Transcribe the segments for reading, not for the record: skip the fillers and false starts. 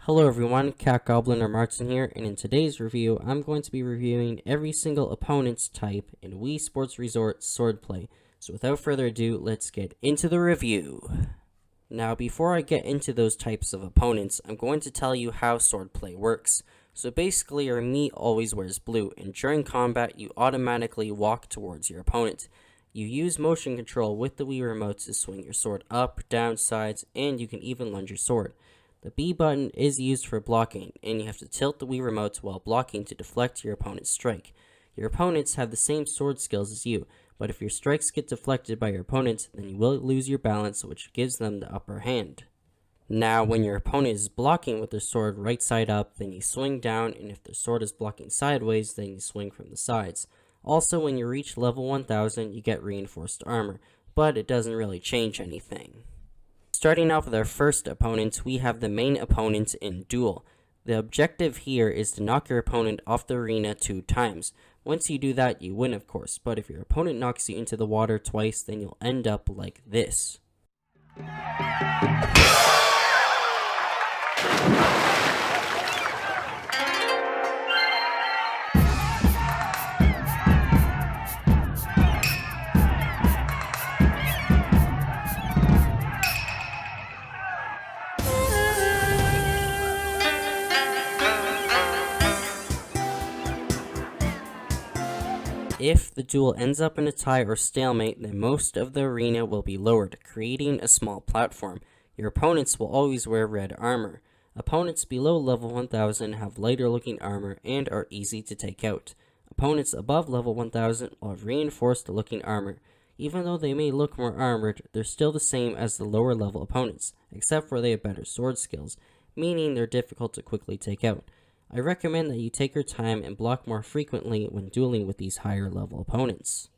Hello everyone, Cat Goblin or Martin here, and in today's review, I'm going to be reviewing every single opponent's type in Wii Sports Resort Swordplay. So without further ado, let's get into the review. Now before I get into those types of opponents, I'm going to tell you how Swordplay works. So basically your meat always wears blue, and during combat you automatically walk towards your opponent. You use motion control with the Wii remote to swing your sword up, down, sides, and you can even lunge your sword. The B button is used for blocking, and you have to tilt the Wii remote while blocking to deflect your opponent's strike. Your opponents have the same sword skills as you, but if your strikes get deflected by your opponent, then you will lose your balance, which gives them the upper hand. Now, when your opponent is blocking with their sword right side up, then you swing down, and if their sword is blocking sideways, then you swing from the sides. Also, when you reach level 1000, you get reinforced armor, but it doesn't really change anything. Starting off with our first opponent, we have the main opponent in Duel. The objective here is to knock your opponent off the arena 2 times. Once you do that, you win of course, but if your opponent knocks you into the water twice, then you'll end up like this. If the duel ends up in a tie or stalemate, then most of the arena will be lowered, creating a small platform. Your opponents will always wear red armor. Opponents below level 1000 have lighter looking armor and are easy to take out. Opponents above level 1000 will have reinforced looking armor. Even though they may look more armored, they're still the same as the lower level opponents, except for they have better sword skills, meaning they're difficult to quickly take out. I recommend that you take your time and block more frequently when dueling with these higher level opponents.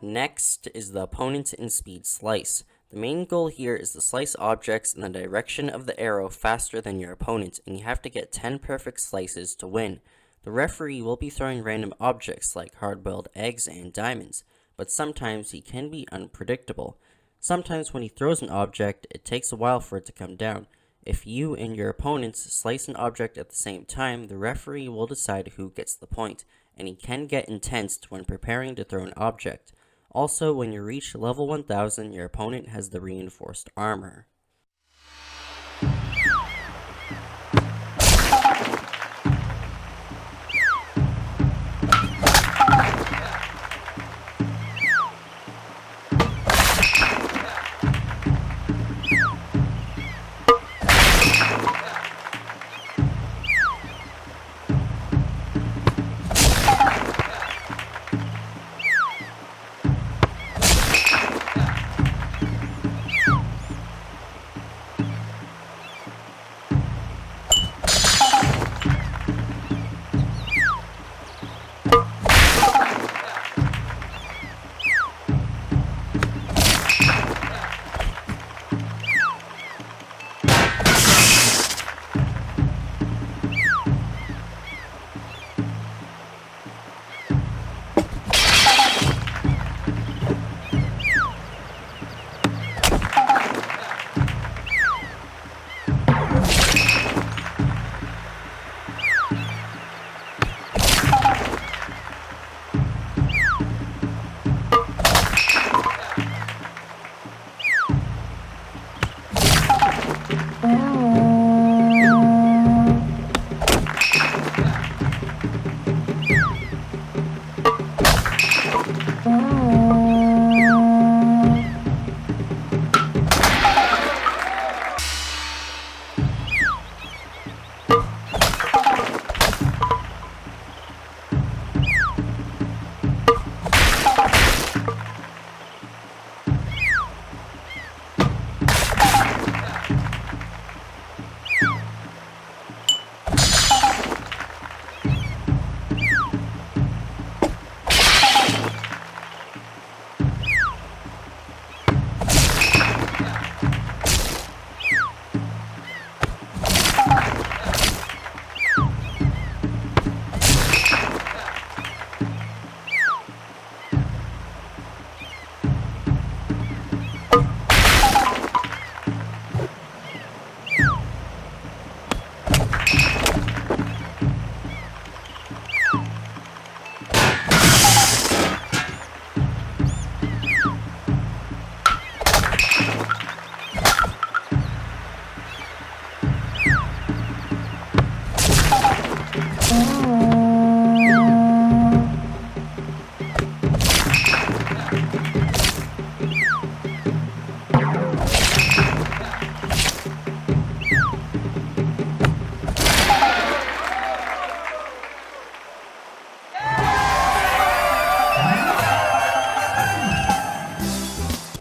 Next is the opponent in Speed Slice. The main goal here is to slice objects in the direction of the arrow faster than your opponent, and you have to get 10 perfect slices to win. The referee will be throwing random objects like hard-boiled eggs and diamonds, but sometimes he can be unpredictable. Sometimes when he throws an object, it takes a while for it to come down. If you and your opponents slice an object at the same time, the referee will decide who gets the point, and he can get intense when preparing to throw an object. Also, when you reach level 1000, your opponent has the reinforced armor.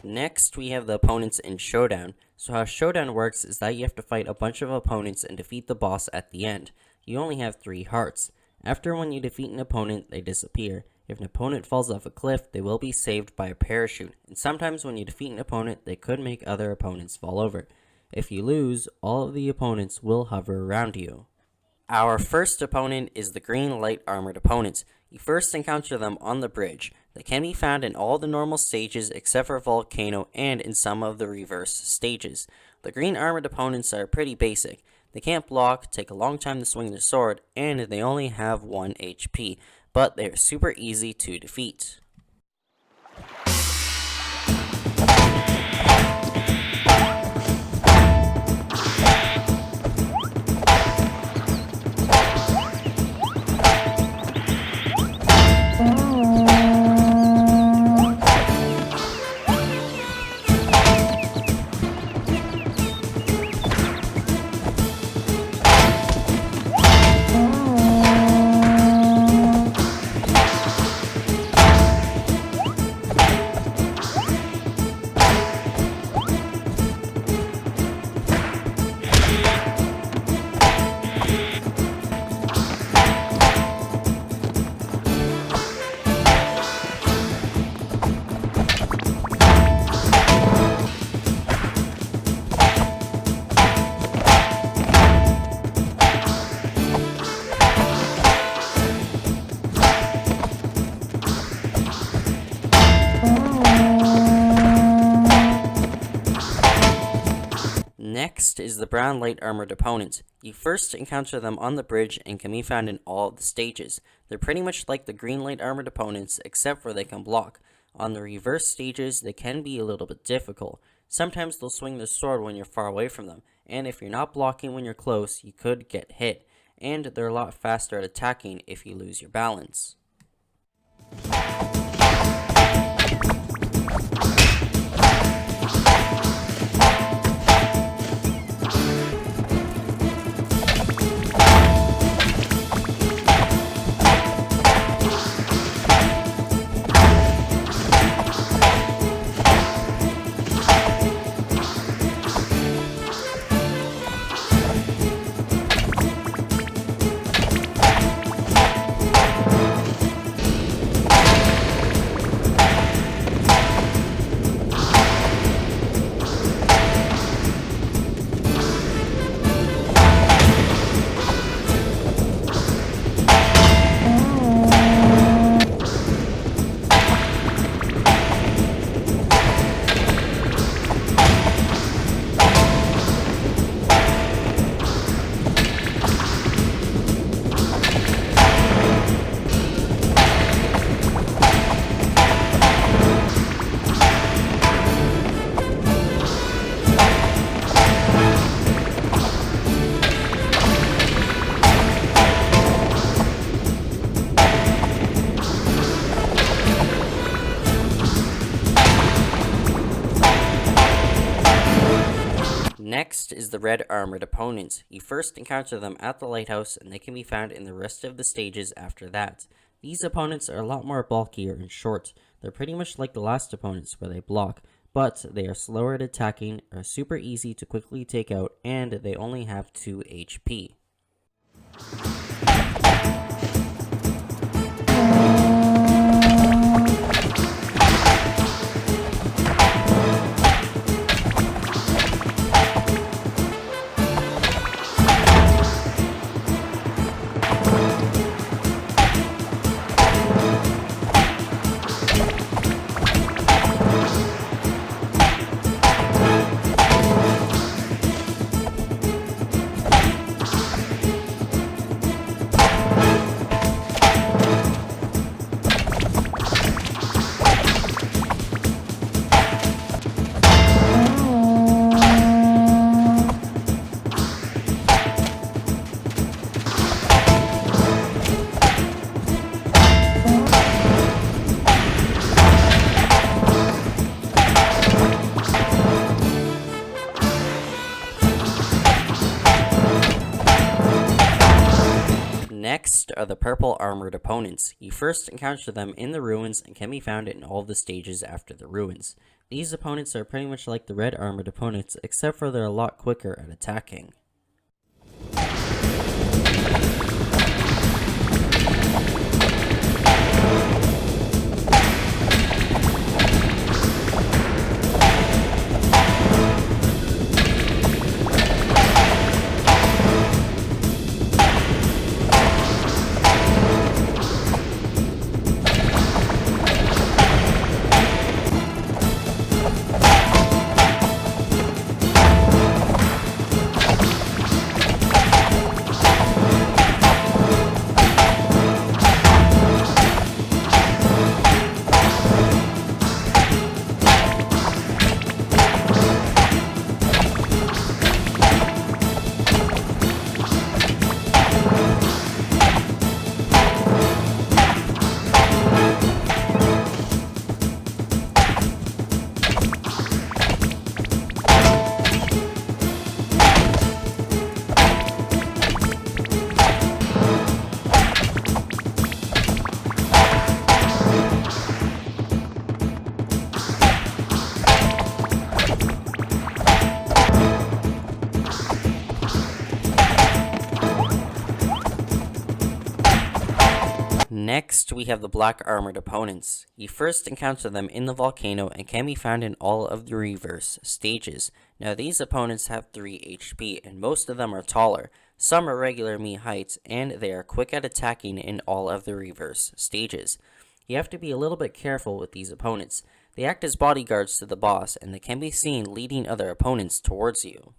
Next, we have the opponents in Showdown. So how Showdown works is that you have to fight a bunch of opponents and defeat the boss at the end. You only have 3 hearts. After when you defeat an opponent, they disappear. If an opponent falls off a cliff, they will be saved by a parachute, and sometimes when you defeat an opponent, they could make other opponents fall over. If you lose, all of the opponents will hover around you. Our first opponent is the green light armored opponents. You first encounter them on the bridge. They can be found in all the normal stages except for Volcano and in some of the reverse stages. The green armored opponents are pretty basic. They can't block, take a long time to swing their sword, and they only have 1 HP, but they are super easy to defeat. Next is the brown light armored opponents. You first encounter them on the bridge and can be found in all of the stages. They're pretty much like the green light armored opponents except for they can block. On the reverse stages, they can be a little bit difficult. Sometimes they'll swing the sword when you're far away from them, and if you're not blocking when you're close, you could get hit. And they're a lot faster at attacking if you lose your balance. Next is the red armored opponents. You first encounter them at the lighthouse and they can be found in the rest of the stages after that. These opponents are a lot more bulkier and short. They're pretty much like the last opponents where they block, but they are slower at attacking, are super easy to quickly take out, and they only have 2 HP. Next are the purple armored opponents. You first encounter them in the ruins and can be found in all of the stages after the ruins. These opponents are pretty much like the red armored opponents, except for they're a lot quicker at attacking. Next, we have the black armored opponents. You first encounter them in the volcano and can be found in all of the reverse stages. Now these opponents have 3 HP and most of them are taller. Some are regular me heights and they are quick at attacking in all of the reverse stages. You have to be a little bit careful with these opponents. They act as bodyguards to the boss and they can be seen leading other opponents towards you.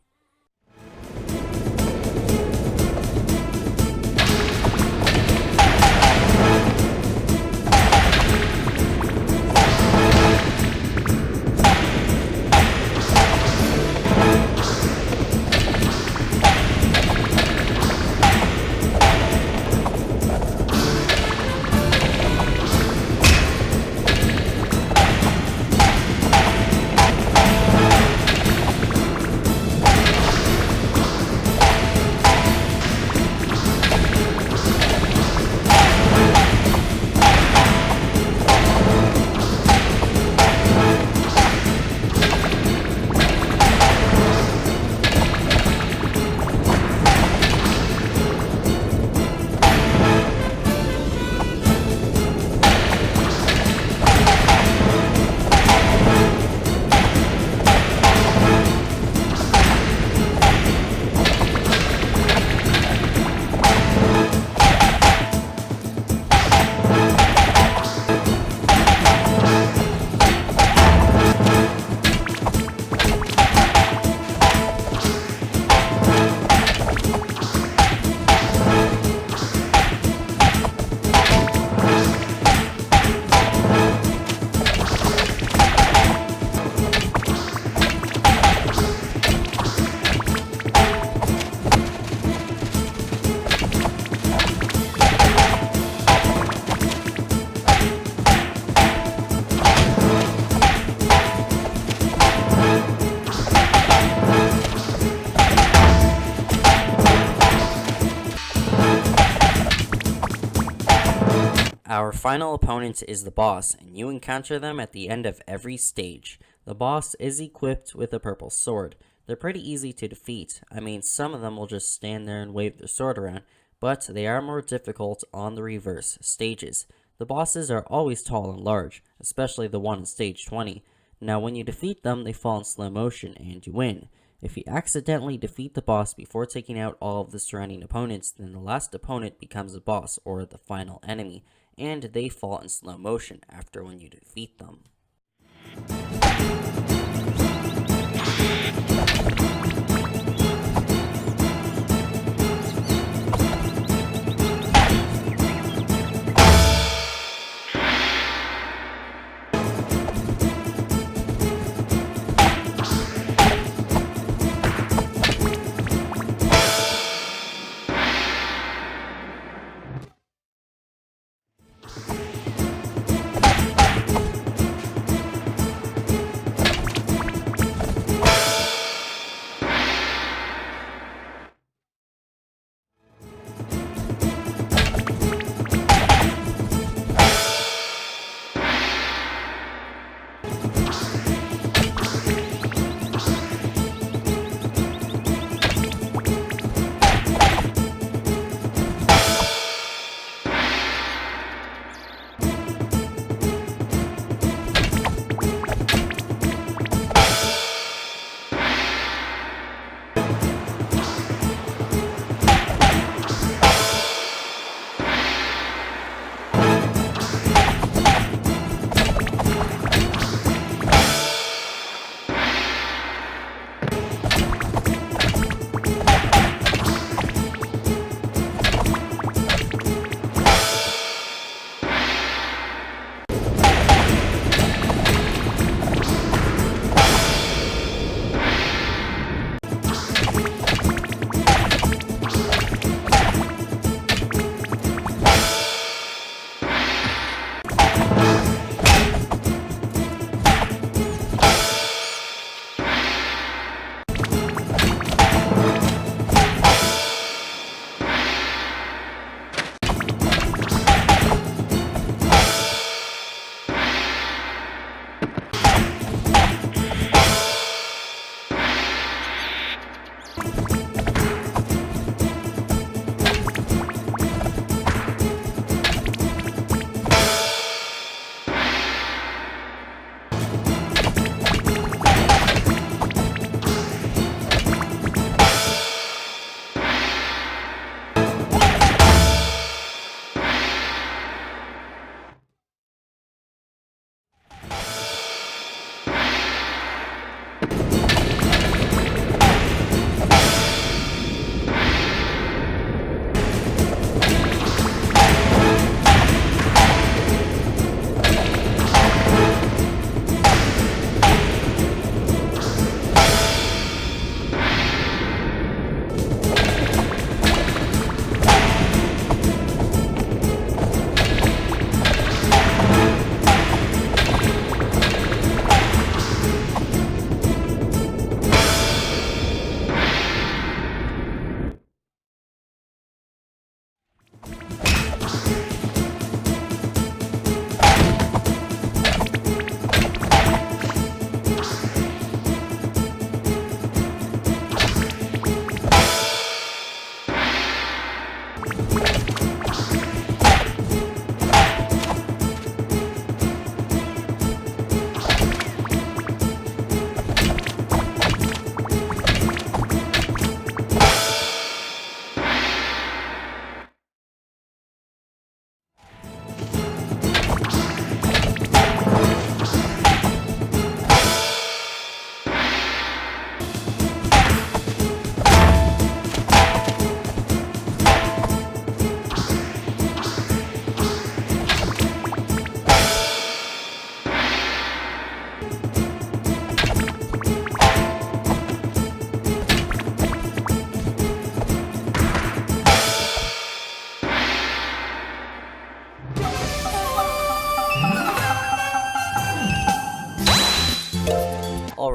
Our final opponent is the boss, and you encounter them at the end of every stage. The boss is equipped with a purple sword. They're pretty easy to defeat. I mean, some of them will just stand there and wave their sword around, but they are more difficult on the reverse stages. The bosses are always tall and large, especially the one in stage 20. Now when you defeat them, they fall in slow motion and you win. If you accidentally defeat the boss before taking out all of the surrounding opponents, then the last opponent becomes a boss, or the final enemy, and they fall in slow motion after when you defeat them.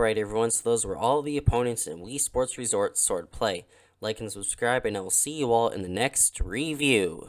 Alright everyone, so those were all the opponents in Wii Sports Resort Swordplay. Like and subscribe, and I will see you all in the next review.